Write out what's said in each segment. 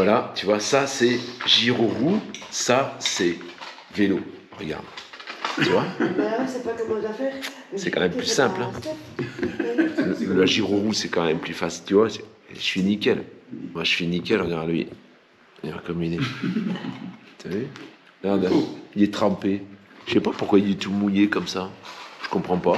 Voilà, tu vois, ça c'est giro-roue, ça c'est vélo. Regarde. Tu vois? C'est pas comment la faire. C'est quand même plus simple. Hein. La giro-roue, c'est quand même plus facile. Tu vois, je suis nickel. Moi, je suis nickel. Regarde lui. Regarde comme il est. T'as vu? Regarde, il est trempé. Je sais pas pourquoi il est tout mouillé comme ça. Je comprends pas.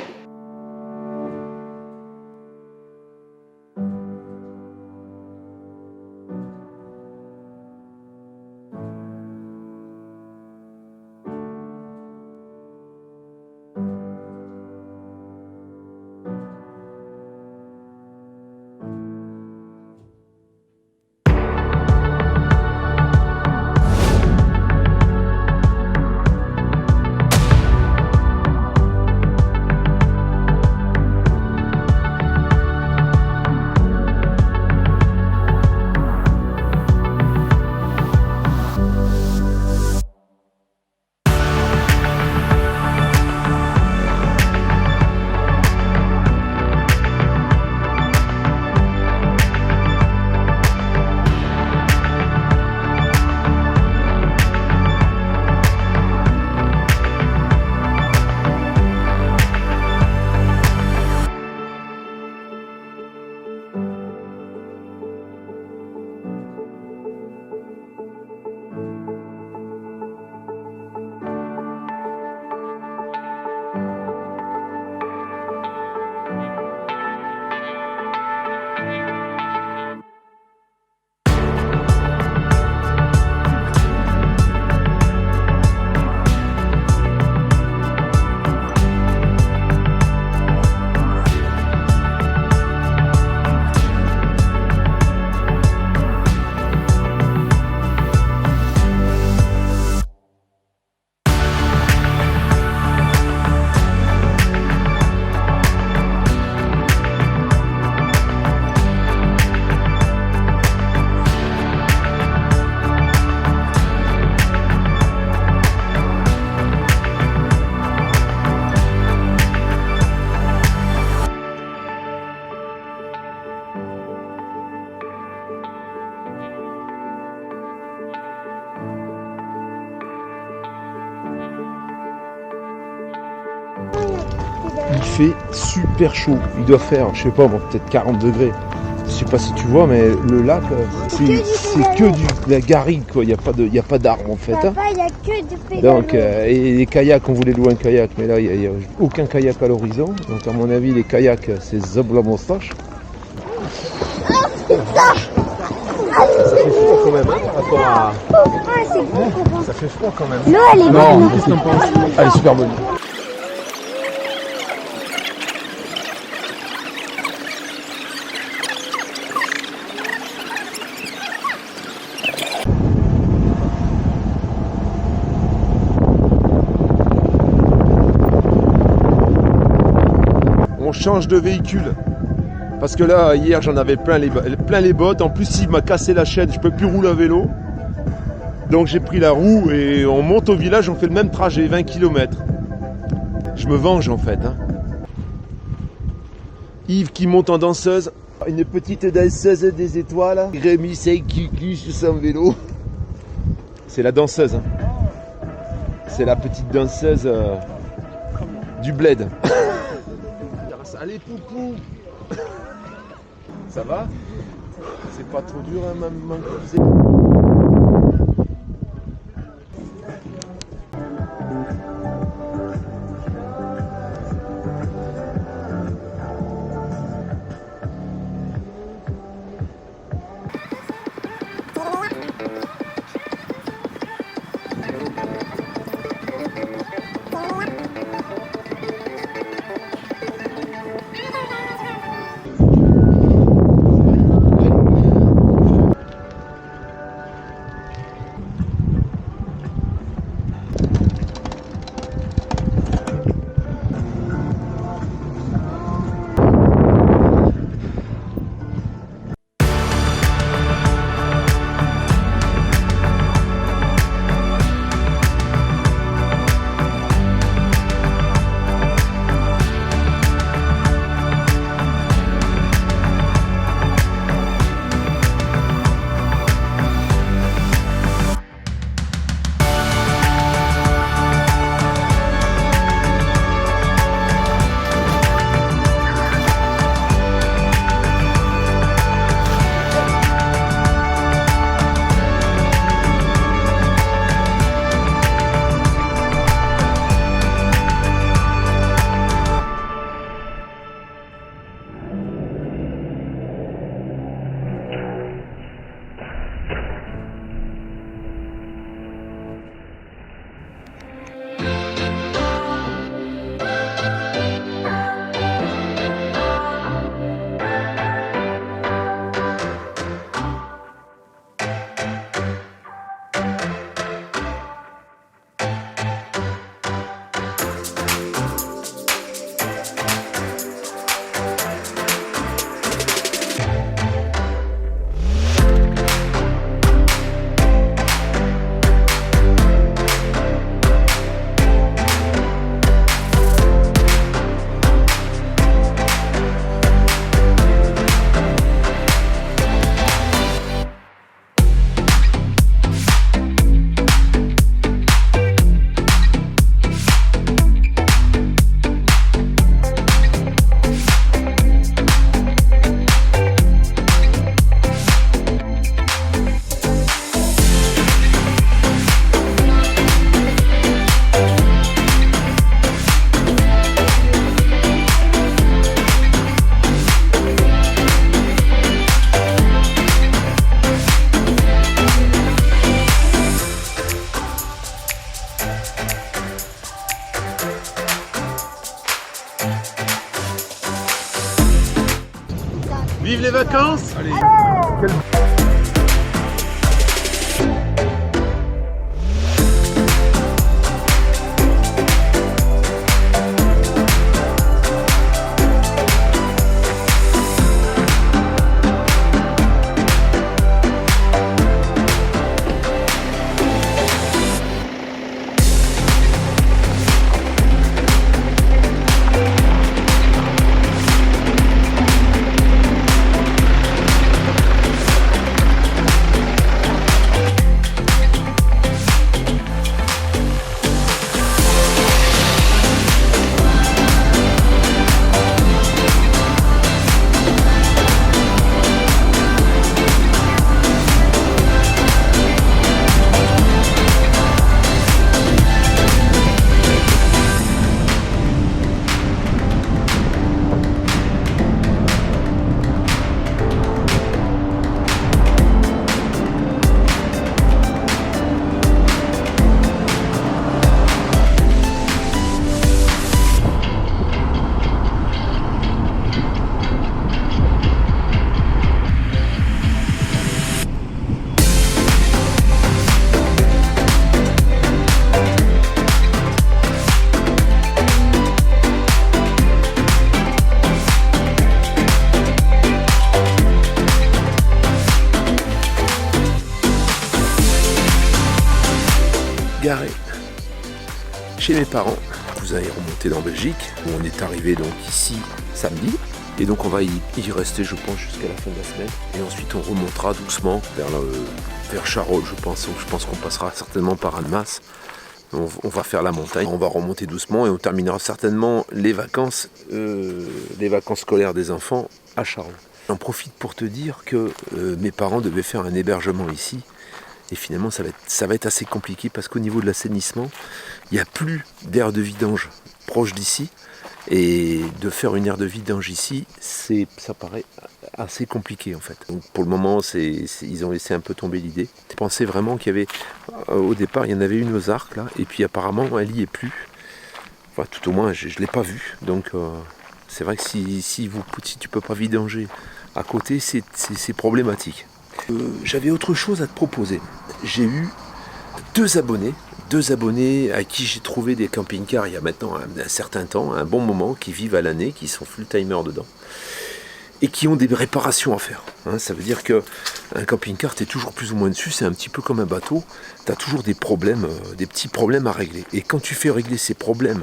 Il fait super chaud. Il doit faire, je sais pas, peut-être 40 degrés. Je sais pas si tu vois, mais le lac, c'est que de la garrigue, quoi. Il n'y a pas d'arbres en fait. Papa, il n'y a que de pédales. Donc, et les kayaks, on voulait louer un kayak, mais là, il n'y a aucun kayak à l'horizon. Donc, à mon avis, les kayaks, c'est Zob la moustache. Ça fait froid quand même, hein, par rapport à. Ah, c'est bon. Ça fait froid quand même. L'eau, elle est bonne. Qu'est-ce que t'en penses? Elle est super bonne. On change de véhicule. Parce que là, hier, j'en avais plein les bottes. En plus, il m'a cassé la chaîne. Je peux plus rouler à vélo. Donc, j'ai pris la roue et on monte au village. On fait le même trajet, 20 km. Je me venge, en fait. Hein. Yves qui monte en danseuse. Une petite danseuse des étoiles. Rémi, c'est Kiki sur son vélo. C'est la danseuse. Hein. C'est la petite danseuse du bled. Allez, Poupou. Ça va? C'est pas trop dur, hein, maman? vacances. Allez. Garé chez mes parents. Vous allez remonter en Belgique, où on est arrivé donc ici samedi. Et donc on va y rester, je pense, jusqu'à la fin de la semaine. Et ensuite on remontera doucement vers Charolles, je pense. Donc, je pense qu'on passera certainement par Annemasse. On va faire la montagne, on va remonter doucement et on terminera certainement les vacances scolaires des enfants à Charolles. J'en profite pour te dire que mes parents devaient faire un hébergement ici. Et finalement, ça va être assez compliqué parce qu'au niveau de l'assainissement, il n'y a plus d'aire de vidange proche d'ici. Et de faire une aire de vidange ici, ça paraît assez compliqué en fait. Donc pour le moment, ils ont laissé un peu tomber l'idée. Je pensais vraiment qu'il y avait, au départ, il y en avait une aux Arcs là, et puis apparemment, elle n'y est plus. Enfin, tout au moins, je ne l'ai pas vue. Donc c'est vrai que si tu peux pas vidanger à côté, c'est problématique. J'avais autre chose à te proposer. J'ai eu deux abonnés à qui j'ai trouvé des camping-cars il y a maintenant un certain temps, un bon moment, qui vivent à l'année, qui sont full-timers dedans, et qui ont des réparations à faire. Ça veut dire qu'un camping-car, tu es toujours plus ou moins dessus, c'est un petit peu comme un bateau, tu as toujours des problèmes, des petits problèmes à régler. Et quand tu fais régler ces problèmes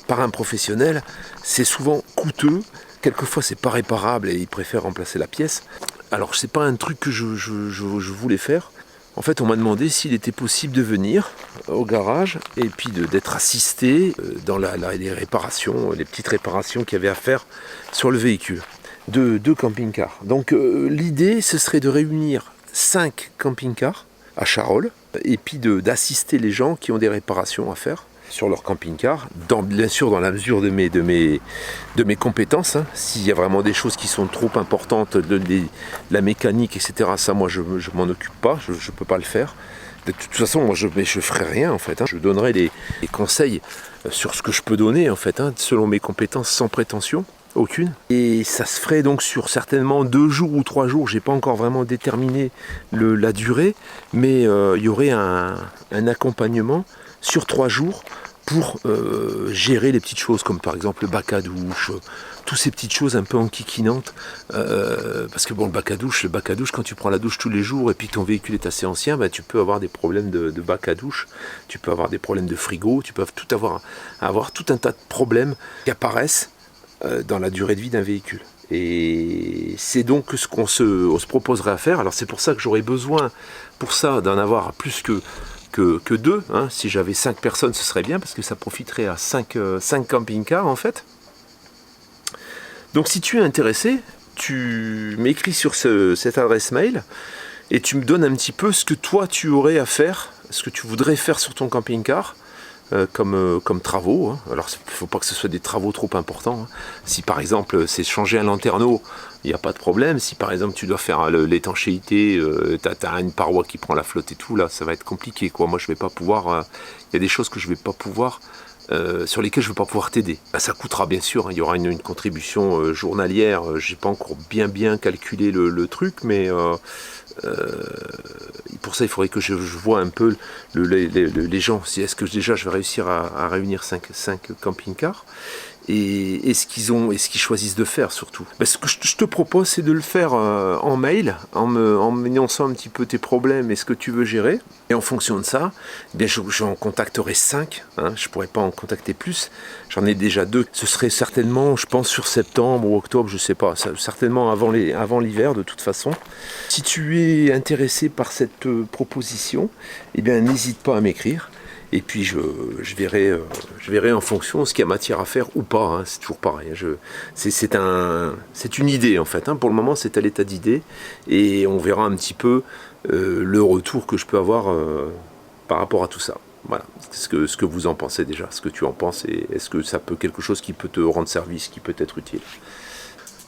par un professionnel, c'est souvent coûteux, quelquefois c'est pas réparable et ils préfèrent remplacer la pièce. Alors c'est pas un truc que je voulais faire. En fait, on m'a demandé s'il était possible de venir au garage et puis d'être assisté dans les réparations, les petites réparations qu'il y avait à faire sur le véhicule de camping-cars. Donc l'idée, ce serait de réunir 5 camping-cars à Charolles et puis d'assister les gens qui ont des réparations à faire sur leur camping-car, bien sûr dans la mesure de mes compétences. S'il y a vraiment des choses qui sont trop importantes, la mécanique, etc., ça moi je m'en occupe pas, je ne peux pas le faire. De toute façon, moi je ferai rien en fait. Je donnerai des conseils sur ce que je peux donner en fait, selon mes compétences, sans prétention aucune. Et ça se ferait donc sur certainement 2 jours ou 3 jours, j'ai pas encore vraiment déterminé la durée, mais il y aurait un accompagnement sur 3 jours pour gérer les petites choses comme par exemple le bac à douche, toutes ces petites choses un peu enquiquinantes, parce que bon, le bac à douche, quand tu prends la douche tous les jours et puis que ton véhicule est assez ancien, tu peux avoir des problèmes de bac à douche, tu peux avoir des problèmes de frigo, tu peux avoir tout un tas de problèmes qui apparaissent dans la durée de vie d'un véhicule. Et c'est donc ce qu'on se proposerait à faire. Alors c'est pour ça que j'aurais besoin pour ça d'en avoir plus que 2, si j'avais 5 personnes ce serait bien parce que ça profiterait à 5 camping-cars en fait. Donc si tu es intéressé, tu m'écris sur cette adresse mail et tu me donnes un petit peu ce que toi tu aurais à faire, ce que tu voudrais faire sur ton camping-car comme travaux. Alors il ne faut pas que ce soit des travaux trop importants. Si par exemple c'est changer un lanterneau, il n'y a pas de problème. Si par exemple tu dois faire l'étanchéité, tu as une paroi qui prend la flotte et tout, là ça va être compliqué quoi. Moi je vais pas pouvoir, il y a des choses que je vais pas pouvoir sur lesquels je ne vais pas pouvoir t'aider. Ça coûtera bien sûr, hein, il y aura une contribution journalière, j'ai pas encore bien calculé le truc, mais pour ça il faudrait que je vois un peu les gens, si est-ce que déjà je vais réussir à réunir 5 camping-cars, et ce qu'ils choisissent de faire surtout. Ben, ce que je te propose, c'est de le faire en mail, en m'énonçant un petit peu tes problèmes et ce que tu veux gérer. Et en fonction de ça, eh bien, j'en contacterai 5. Hein, je ne pourrais pas en contacter plus. J'en ai déjà 2. Ce serait certainement, je pense, sur septembre ou octobre, je ne sais pas. Certainement avant l'hiver, de toute façon. Si tu es intéressé par cette proposition, eh bien, n'hésite pas à m'écrire. Et puis je verrai en fonction ce qu'il y a matière à faire ou pas, hein, c'est toujours pareil. C'est une idée en fait, hein, pour le moment c'est à l'état d'idée, et on verra un petit peu le retour que je peux avoir par rapport à tout ça. Voilà, ce que vous en pensez déjà, ce que tu en penses, et est-ce que ça peut quelque chose qui peut te rendre service, qui peut être utile.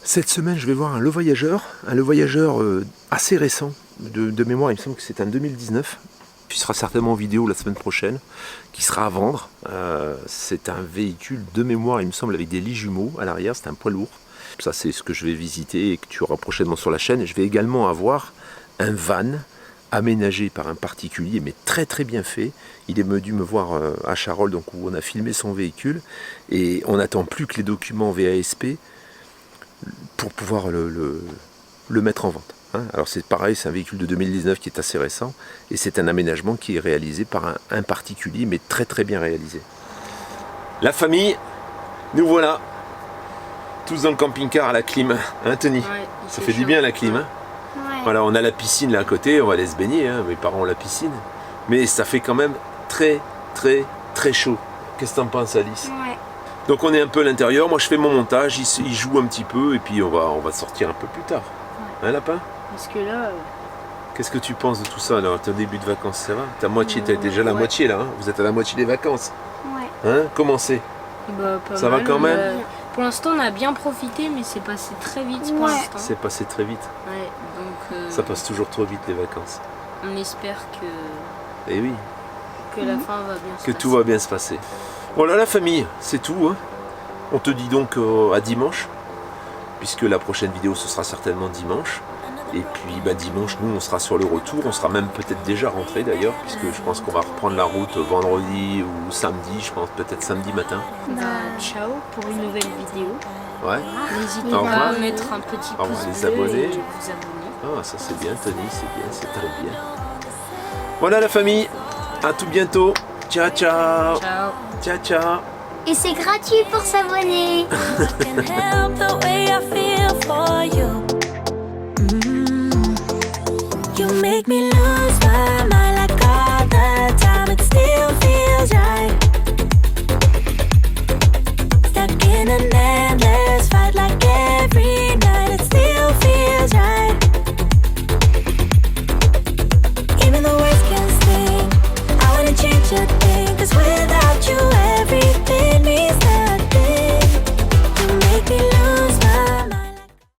Cette semaine je vais voir un Le Voyageur assez récent, de mémoire il me semble que c'est un 2019. Qui sera certainement en vidéo la semaine prochaine, qui sera à vendre. C'est un véhicule de mémoire, il me semble, avec des lits jumeaux à l'arrière, c'est un poids lourd. Ça, c'est ce que je vais visiter et que tu auras prochainement sur la chaîne. Et je vais également avoir un van aménagé par un particulier, mais très bien fait. Il est venu me voir à Charolles, donc où on a filmé son véhicule, et on n'attend plus que les documents VASP pour pouvoir le mettre en vente. Alors c'est pareil, c'est un véhicule de 2019 qui est assez récent, et c'est un aménagement qui est réalisé par un particulier, mais très bien réalisé. La famille, nous voilà, tous dans le camping-car à la clim, hein Tony? Ouais, ça fait du bien la clim, hein? Ouais. Voilà, on a la piscine là à côté, on va aller se baigner, hein, mes parents ont la piscine, mais ça fait quand même très chaud. Qu'est-ce que t'en penses, Alice? Ouais. Donc on est un peu à l'intérieur, moi je fais mon montage, il joue un petit peu, et puis on va sortir un peu plus tard. Hein, lapin? Parce que là, Qu'est-ce que tu penses de tout ça là? T'es au début de vacances, ça va? T'as déjà la moitié là, hein? Vous êtes à la moitié des vacances. Ouais. Hein? Comment c'est? bah, pas Ça va mal, quand même? pour l'instant, on a bien profité, mais c'est passé très vite pour Ouais. l'instant. C'est passé très vite. Ouais, donc Ça passe toujours trop vite les vacances. on espère que Et oui, la fin va bien se que passer. tout va bien se passer. Voilà la famille, c'est tout. Hein? On te dit donc à dimanche, puisque la prochaine vidéo ce sera certainement dimanche. Et puis dimanche, nous on sera sur le retour, on sera même peut-être déjà rentré d'ailleurs, puisque je pense qu'on va reprendre la route vendredi ou samedi, je pense peut-être samedi matin. Bah, ciao pour une nouvelle vidéo. Ouais. N'hésitez Au pas revoir. à mettre un petit Au revoir, pouce les bleu abonnés. et vous abonner. Ah, ça c'est bien, Tony, c'est bien, c'est très bien. Voilà la famille, à tout bientôt. Ciao, ciao. Ciao. Ciao, ciao. Et c'est gratuit pour s'abonner. Can help the way I feel for you. You make me lose my mind.